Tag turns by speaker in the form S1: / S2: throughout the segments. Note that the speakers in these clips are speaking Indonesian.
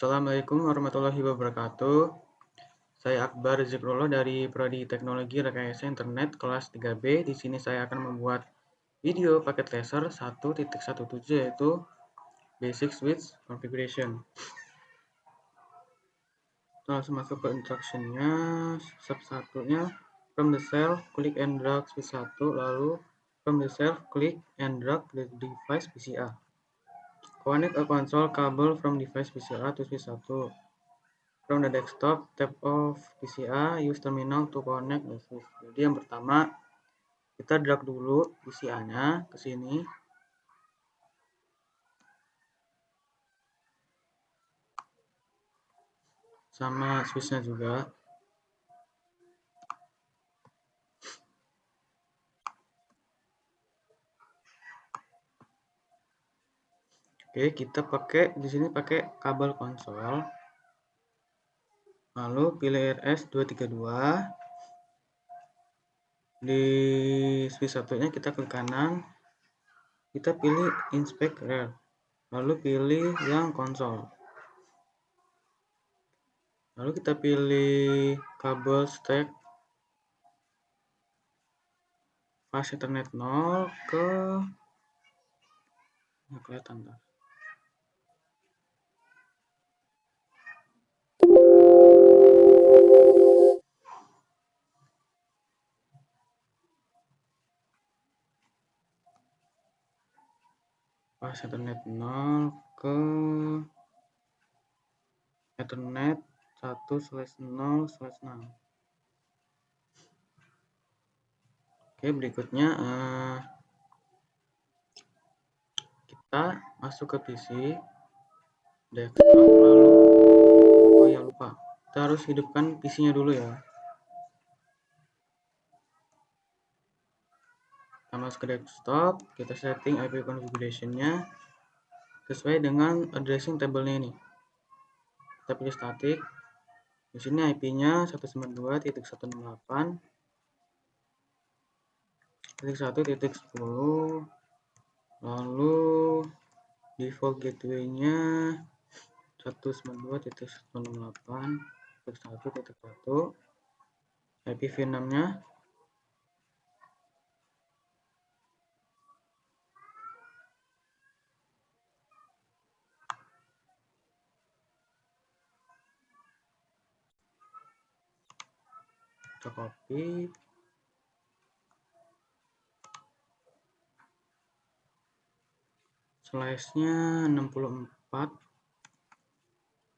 S1: Assalamualaikum warahmatullahi wabarakatuh. Saya Akbar Zikrullah dari Prodi Teknologi Rekayasa Internet kelas 3B. Di sini saya akan membuat video paket laser 1.17 yaitu Basic Switch Configuration. Kita langsung masuk ke instructionnya. Step 1-nya from the shelf klik and drag switch 1, lalu from the shelf klik and drag the device PCA. Connect a console cable from device PCA to switch 1. From the desktop, tap off PCA, use terminal to connect the switch. Jadi yang pertama, kita drag dulu PCA-nya ke sini. Sama switch-nya juga. Oke, kita di sini pakai kabel konsol. Lalu pilih RS232. Di switch satunya kita klik kanan. Kita pilih inspect rel. Lalu pilih yang konsol. Lalu kita pilih kabel stack fast Ethernet 0 ke nggak kelihatan dah. Pas Ethernet 0 ke Ethernet 1/0/6. Oke, berikutnya kita masuk ke PC desktop, lalu ya lupa, kita harus hidupkan PC-nya dulu ya. Kita masuk ke desktop, kita setting IP configuration-nya sesuai dengan addressing table-nya ini. Kita pilih static. Di sini IP-nya 192.168.1.10, lalu default gateway-nya 192.168.1.1. IPv6-nya kita copy, slash-nya 64,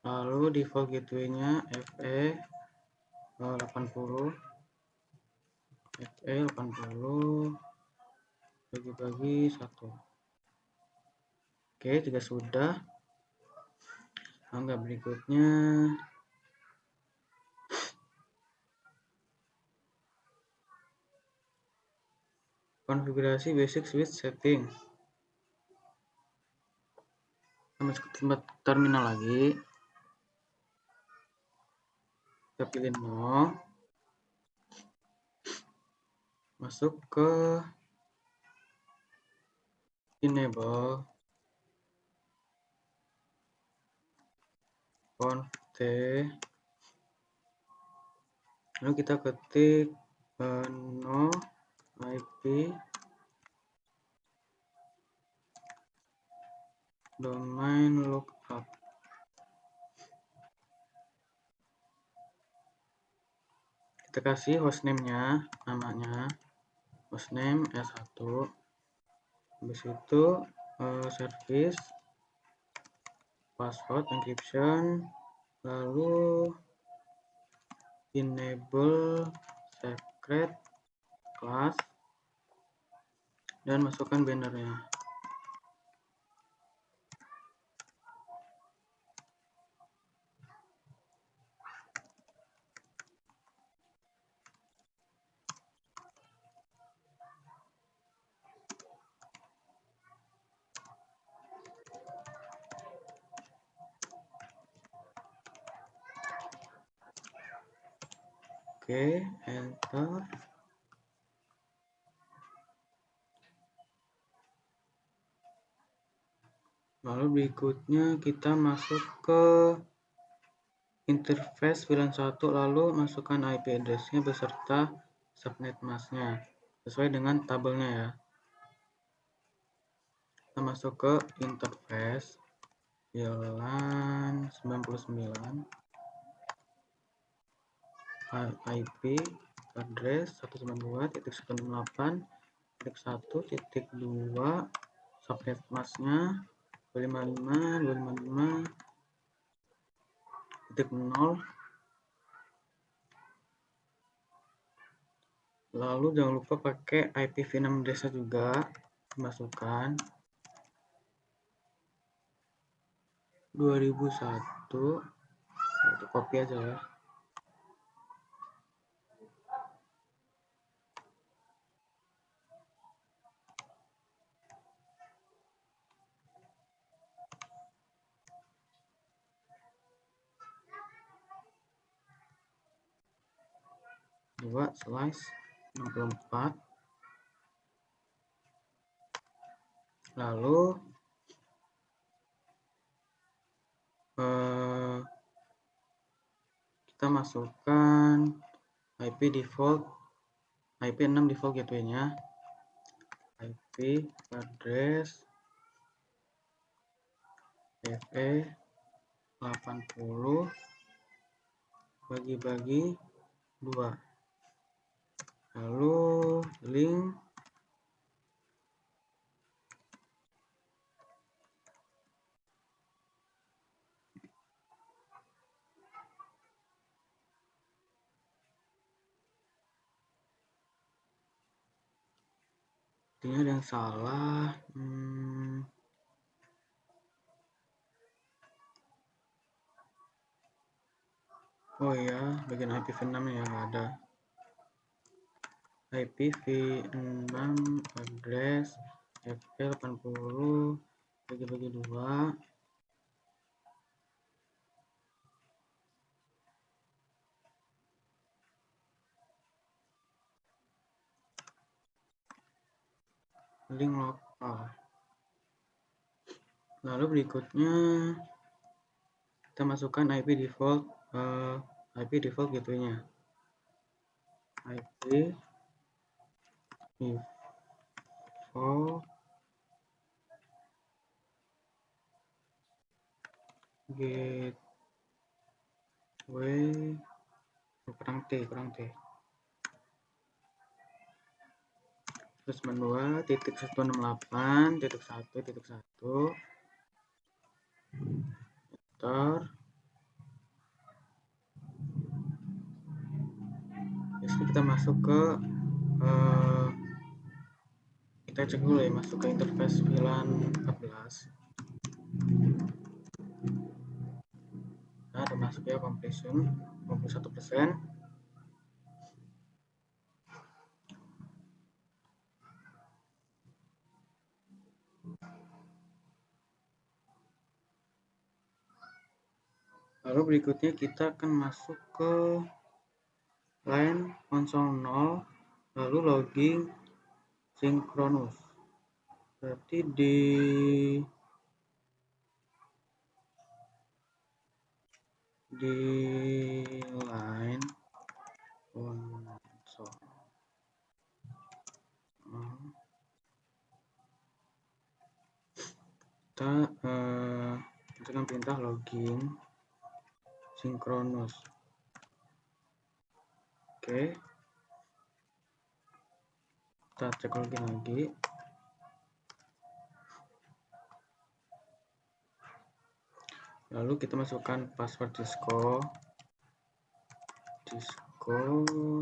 S1: lalu default gateway-nya FE80 bagi 1. Oke, jika sudah, angka berikutnya konfigurasi basic switch setting. Masuk ke tempat terminal lagi, kita pilih no, masuk ke enable conf-t, lalu kita ketik no IP domain lookup. Kita kasih hostname-nya, namanya hostname S1. Habis itu service, password encryption, lalu enable secret class, dan masukkan bannernya. Oke, enter. Lalu berikutnya kita masuk ke interface VLAN 1, lalu masukkan IP address-nya beserta subnet mask-nya sesuai dengan tabelnya ya. Kita masuk ke interface VLAN 99, IP address 192.168.1.2, subnet mask-nya 255.255.0. Lalu jangan lupa pakai IPv6 address-nya juga dimasukkan 2001, itu copy aja ya. Dua slice 64. Lalu kita masukkan IP 6 default gateway-nya, IP address FE 80 bagi 2, lalu link ini ada yang salah. Oh iya, bagian IPv6 nya nggak ada. IPv6 address FE 80 bagi 2, link lokal. Lalu berikutnya kita masukkan IP default gateway-nya, IP default gateway kurang T terus 92.168.1.1 enter. Di sini kita masuk ke kita cek dulu ya, masuk ke interface VLAN 14. Nah, ada masuk ya, completion 51%. Lalu berikutnya kita akan masuk ke line console 0, lalu login synchronous. Berarti di line console kita masukkan perintah login synchronous. Oke, kita cek login lagi. Lalu kita masukkan password Cisco.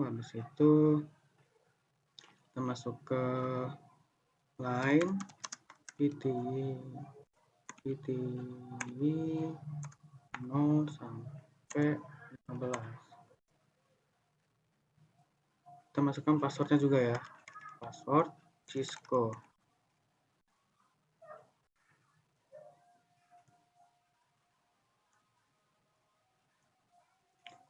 S1: Habis itu kita masuk ke line PTY 0 sampai 15. Kita masukkan passwordnya juga ya, password Cisco.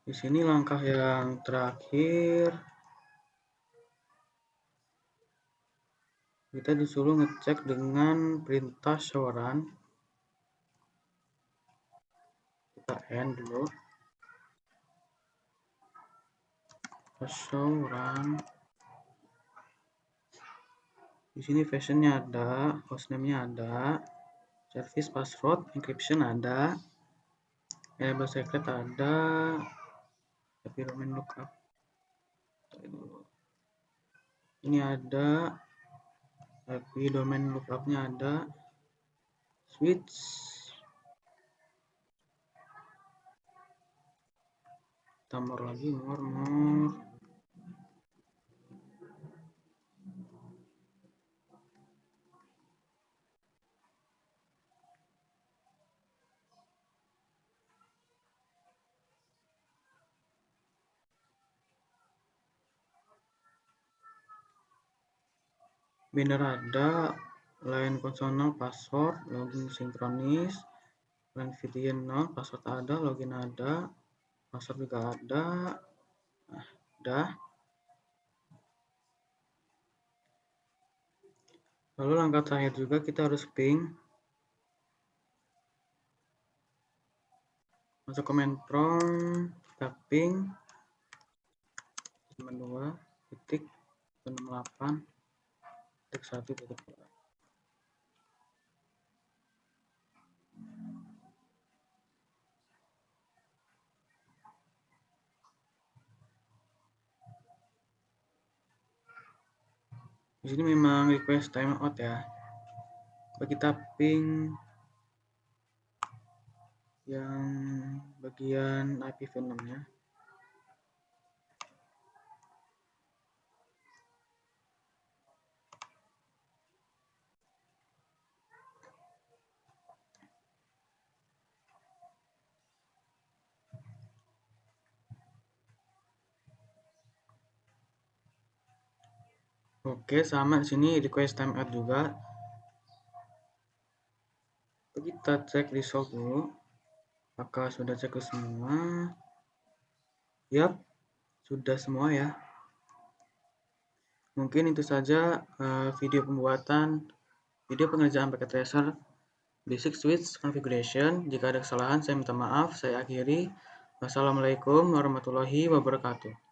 S1: Di sini langkah yang terakhir, kita disuruh ngecek dengan perintah show run. Kita end dulu. restoran. Di sini fashionnya ada, hostname-nya ada, service password encryption ada, enable secret ada, tapi domain lookup ini ada, tapi domain lookupnya ada, switch, tambah lagi more. Binder ada, line konsonal, password, login sinkronis, line video nol, password ada, login ada, password juga ada. Nah, udah. Lalu langkah terakhir juga kita harus ping. Masuk command prompt, kita ping 2 titik 68 titik 1 titik 2. Di sini memang request timeout ya. Kita ping yang bagian IPv6 nya. Oke, sama di sini request timeout juga. Kita cek result dulu. Apakah sudah cek semua? Yap, sudah semua ya. Mungkin itu saja video pengerjaan packet tracer basic switch configuration. Jika ada kesalahan saya minta maaf. Saya akhiri. Wassalamualaikum warahmatullahi wabarakatuh.